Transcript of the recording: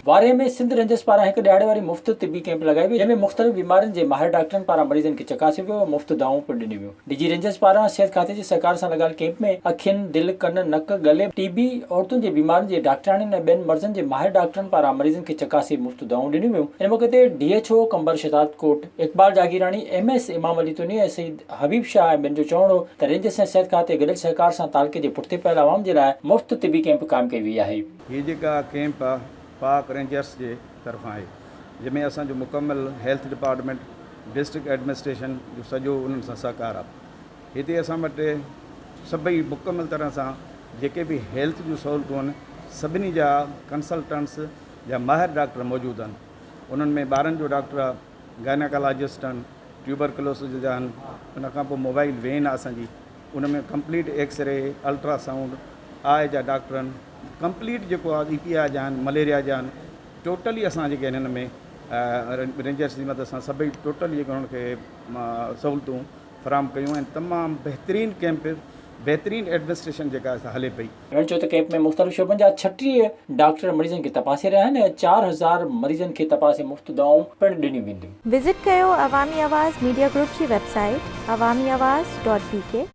वारे में सिंध रेंजर्स पारां हिकु ॾियारे वारी मुफ़्त तिबी कैंप लगाई वई, जंहिंमें मुख़्तलिफ़ बीमारियुनि जे माहिर डॉक्टरनि पारां मरीज़नि खे चकासियो वियो, मुफ़्त दवाऊं पिणु ॾिनियूं वियूं। डीजी रेंजर्स पारां सिहत खाते जी सरकार सां लॻायल कैंप में अखियुनि, दिलि, कन, नक, गले, टीबी, औरतुनि जे बीमारियुनि जे डॉक्टराणियुनि ऐं ॿियनि मर्ज़नि जे माहिर डॉक्टरनि पारां मरीज़नि खे चकासी मुफ़्त दवाऊं ॾिनियूं वियूं। इन मौक़े ते DHO कंबर शताब कोट, इकबाल जागीरानी, MS इमाम अली तुनी ऐं सईद हबीब शाह ऐं ॿियनि जो चवणो हो त रेंजर्स ऐं सिहत खाते गॾियल सहकार सां तालके जे पुठिते पियल आवाम जे लाइ मुफ़्त तिबी कैंप क़ाइमु कई वई आहे। हीअ जेका कैंप आहे पाक रेंजर्स जे तरफ़ां आहे, जंहिंमें असांजो मुकमल हेल्थ डिपार्टमेंट, डिस्ट्रिक्ट एडमिनिस्ट्रेशन जो सॼो उन्हनि सां सहकार आहे। हिते असां वटि सभई मुकमल तरह सां जेके बि हेल्थ जूं सहूलियतूं आहिनि, सभिनी जा कंसल्टेंट्स या माहिर डॉक्टर मौजूदु आहिनि। उन्हनि में ॿारनि जो डॉक्टर आहे, गायनेकोलॉजिस्ट आहिनि, ट्यूबरकुलोसिस जा आहिनि, उन खां पोइ मोबाइल वेन आहे असांजी, उन में कंप्लीट एक्सरे, अल्ट्रासाउंड, आई जा डॉक्टर आहिनि, कंप्लीट जेको आहे EPI जा आहिनि, मलेरिया जा आहिनि, टोटली असां जेके आहिनि हिन में रेंजर्स जी मदद सां सभई टोटली जेके उन्हनि खे सहूलियतूं फ़राहम कयूं आहिनि। तमामु बहितरीनु कैंप, बहितरीनु एडमिनिस्ट्रेशन जेका हले पई। उन्हनि चयो त कैंप में मुख़्तलिफ़ शोबनि जा 36 डॉक्टर मरीज़नि खे तपासे रहिया आहिनि ऐं 4000 मरीज़नि खे तपासे मुफ़्त दवाऊं पिणु ॾिनियूं वेंदियूं। विज़िट कयो अवामी आवाज़ मीडिया ग्रुप जी वेबसाइट awamiawaz.pk।